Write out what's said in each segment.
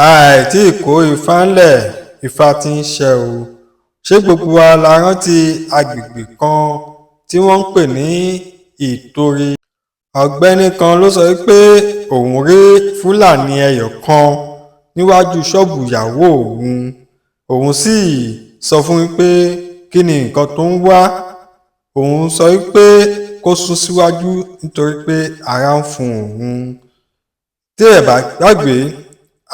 àìtí kó ifá ńlẹ̀ ifá tí ń ṣe o. Ṣé gbogbo wa la rántí agbègbè kan tí wọ́n ń pè ní ìtorí? Ọ̀gbẹ́ni kan ló sọ pé òun rí fúlàní ẹyọ kan níwájú ṣọ́ọ̀bù ìyàwó òun sì sọ fún un pé kí ni nǹkan tó ń wá. Òun sọ pé kó sún síwájú nítorí pé ara ń fún òun. Tí ẹ bá gbàgbé,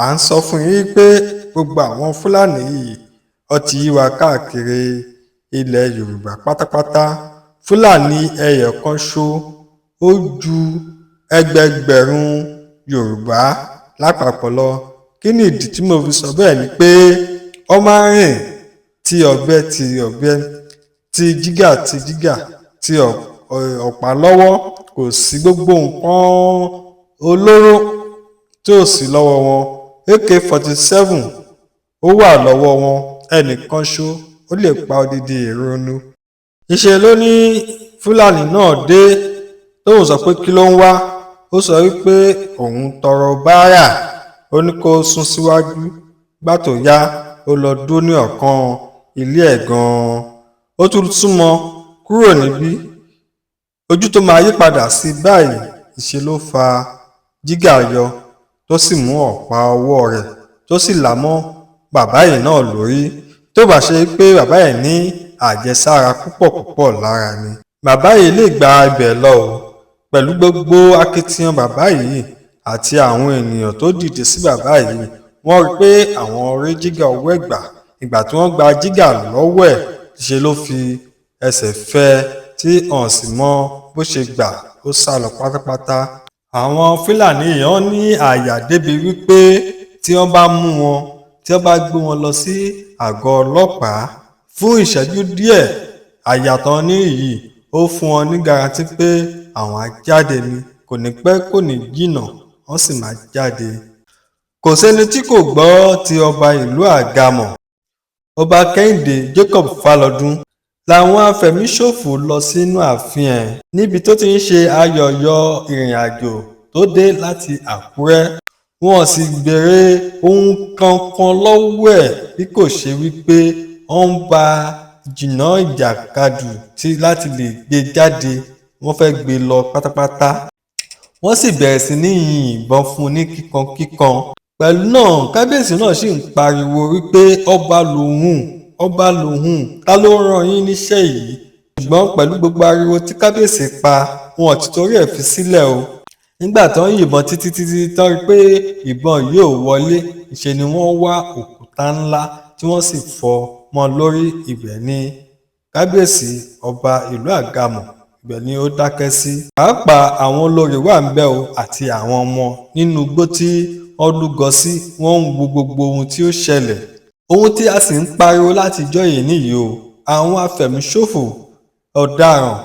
à ń sọ fún yín pé gbogbo àwọn fúlàní yìí ó ti yí wa káàkiri ilẹ̀ yorùbá pátápátá. Fúlàní ẹyọ kan ṣo ó ju ẹgbẹgbẹ̀rún yorùbá lápapọ̀ lọ. Kí ni ìdí tí mo fi sọ bẹ́ẹ̀ ni pé ó máa ń rìn tí ọ̀bẹ ti ọ̀bẹ, tí jígà ti jígà, tí ọ̀pá lọ́wọ́. Kò sí gbogbo nǹkan olóró tí ò sí lọ́wọ́ wọn. AK-47 ó wà lọ́wọ́ wọn. Ẹnìkan ṣo ó lè pa odidi ìrònú. Ìṣe ló ní fúlàní náà dé tóun sọ pé kí ló ń wá. Ó sọ wípé òun tọrọ báárà. Ó ní kó sún síwájú. Gbà tó yá ó lọ dúró ní ọ̀kan ilé ẹ̀ gan-an. Ó tún súnmọ́ kúrò níbí. Ojú tó máa yí padà sí báyìí, ìṣe ló fa jígà yọ tó sì mú ọ̀pá ọwọ́ rẹ̀ tó sì là mọ́ bàbá yìí náà lórí. Tó bá ṣe pé bàbá yìí ní àjẹsára púpọ̀ lára ni, bàbá yìí lè gba ibẹ̀ lọ o. Pẹ̀lú gbogbo akitiyan bàbá yìí àti àwọn ènìyàn tó dìde sí bàbá yìí, wọ́n rí pé àwọn rí jígà ọwọ́ ẹ̀ gbà. Ìgbà tí wọ́n gba jígà lọ́wọ́ ẹ̀, ṣe ló fi ẹsẹ̀ fẹ́ tí hàn sì mọ bó ṣe gbà ó sá lọ pátápátá. Àwọn fúlàní yìí wọ́n ní àyà débi wípé tí wọ́n bá mú wọn, tí wọ́n bá gbé wọn lọ sí àgọ́ ọlọ́pàá fún ìṣẹ́jú díẹ̀, àyà tán ní yìí ó fún wọn ní garanti pé àwọn á jáde ni. Kò ní pẹ́ kò ní jìnnà, wọ́n sì máa jáde. Kò sẹ́ni tí kò gbọ́ ti ọba ìlú Agamo, ọba Kẹ́hìndé Jacob Fálọdún. Làwọn afẹ̀míṣòfò lọ sínú ààfin ẹ̀ níbi tó ti ń ṣe ayọ̀yọ̀ ìrìn àjò tó dé láti Àkúrẹ́. Wọn sì béèrè ohun kankan lọ́wọ́ ẹ̀ bí kò ṣe wípé wọ́n ń bá jìnnà ìjàkadù láti lè gbé jáde. Wọ́n fẹ́ gbé lọ pátápátá. Wọ́n sì bẹ̀rẹ̀ sí ní yìnbọn fún un ní kíkankíkan. Pẹ̀lú náà kábíyèsí náà sì ń pariwo wípé ọba lòun, ta ló rán yín níṣẹ́ yìí? Ṣùgbọ́n pẹ̀lú gbogbo ariwo tí kábíyèsí pa, wọn ò ti torí ẹ̀ fi sílẹ̀ o. Nígbà tó ń yìnbọn títí tán rí pé ìbọn yóò wọlé, ìṣe ni wọ́n wá òkúta ńlá tí wọ́n sì fọ́ mọ́ lórí. Ibẹ̀ ni kábíyèsí ọba ìlú Agamo, ibẹ̀ ni ó dákẹ́ sí. Pàápàá àwọn olórí wà ń bẹ̀ o àti àwọn ọmọ nínú igbó tí wọ́n lúgọ sí. Wọ́n ń wo gbogbo ohun tí ó ṣẹlẹ̀. Ohun tí a sì ń pariwo látijọ́ yìí nìyí o. Àwọn afẹ̀míṣòfò, ọ̀daràn,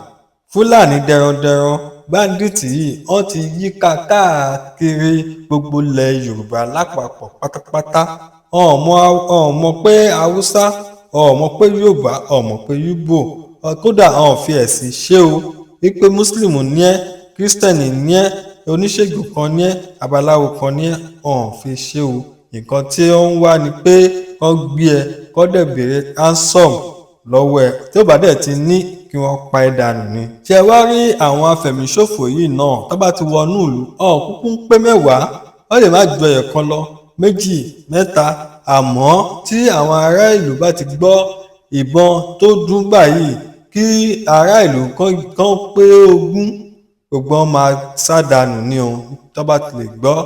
fúlàní dẹrandẹran, Bandit yìí wọ́n ti yíká káàkiri gbogbo ilẹ̀ yorùbá lápapọ̀ pátápátá. ọmọ pé haúsá, ọmọ pé yorùbá, ọmọ pé yíbò, kódà àwọn fi ẹ̀sìn ṣe o. wípé muslim ní ẹ́, kírísítẹ̀nì ní ẹ́, oníṣègùn kan ní ẹ́, babaláwo kan ní ẹ́, fi ṣe o. Nǹkan tí ó ń wá ni pé wọ́n gbé ẹ kọ́ dẹ̀ béèrè ransom lọ́wọ́ ẹ. Tí ó bá dẹ̀ ti ní kí wọ́n pa ẹ́ dànù ni. Ṣé wá rí àwọn afẹ̀míṣòfò yìí náà tó bá ti wọnú ìlú, kúkú ń pé mẹ́wàá, wọ́n lè má ju ẹyọ kan lọ, méjì, mẹ́ta. Àmọ́ tí àwọn ará ìlú bá ti gbọ́ ìbọn tó dún báyìí, kí ará ìlú kan pé ogún, gbogbo wọn máa sádànù ní ohun tó bá ti lè gbọ́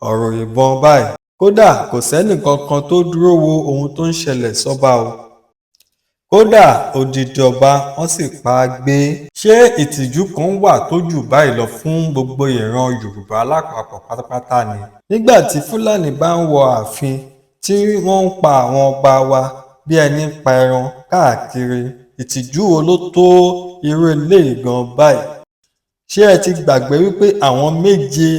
ọ̀rọ̀ ìbọn báyìí. Kódà kò sẹ́nì kankan tó dúró wo ohun tó ń ṣẹlẹ̀ sọ́ba o. Kódà odidi ọba wọ́n sì pa á gbé. Ṣé ìtìjú kan wà tó jù báyìí lọ fún gbogbo ìran yorùbá lápapọ̀ pátápátá ni? Nígbà tí fúlàní bá ń wọ ààfin tí wọ́n ń pa àwọn ọba wa bí ẹni ń pa ẹran káàkiri, ìtìjú wo ló tó irú eléyìí gan báyìí? Ṣé ẹ ti gbàgbé wípé àwọn méje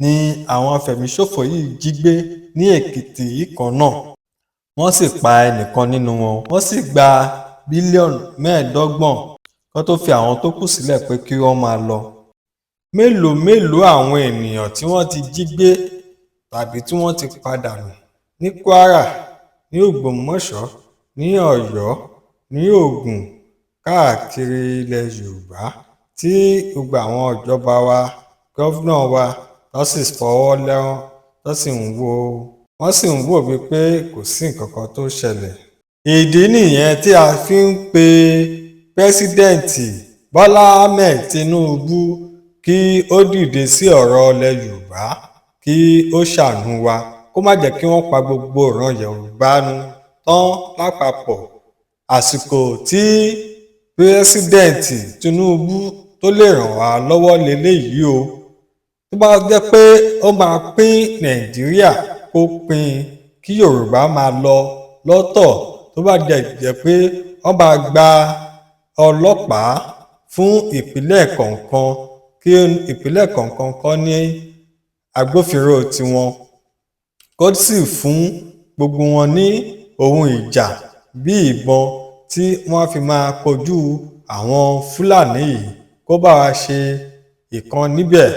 ni àwọn afẹ̀míṣòfò yìí jí gbé ní Èkìtì yìí kan náà? Wọ́n sì pa ẹnìkan nínú wọn. Wọ́n sì gba bílíọ̀nù 25 kó tó fi àwọn tó kù sílẹ̀ pé kí wọ́n máa lọ. Mélòó àwọn ènìyàn tí wọ́n ti jí gbé tàbí tí wọ́n ti padà nù ní Kwara, ní Ògbómọ̀ṣọ́, ní Ọ̀yọ́, ní Ògùn, káàkiri ilẹ̀ Yorùbá tí gbogbo àwọn ìjọba wa, gómìnà wa tó sì fọwọ́ lẹ́rán tó sì ń wò bíi pé kò sí nǹkan kan tó ṣẹlẹ̀. Ìdí nìyẹn tí a fi ń pe pẹ́sídẹ̀ǹtì Bọ́lá Ahmed Tinubu kí ó dìde sí ọ̀rọ̀ ilẹ̀ Yorùbá, kí ó ṣàánú wa, kó má jẹ́ kí wọ́n pa gbogbo ìran Yorùbá nu tán lápapọ̀. Àsìkò tí pírẹ́sídẹ̀ǹtì Tinubu tó lè ràn wá lọ́wọ́ leléyìí o. Tó bá jẹ́ pé ó máa pín Nàìjíríà kó pín kí Yorùbá máa lọ lọ́tọ̀, tó bá jẹ́ pé wọ́n bá gba ọlọ́pàá fún ìpínlẹ̀ kọ̀ọ̀kan, kí ìpínlẹ̀ kọ̀ọ̀kan kọ́ ní agbófinró tiwọn, kó sì fún gbogbo wọn ní ohun ìjà bí ìbọn tí wọ́n fi máa kojú àwọn Fúlàní yìí, kó bá wa ṣe ìkan níbẹ̀.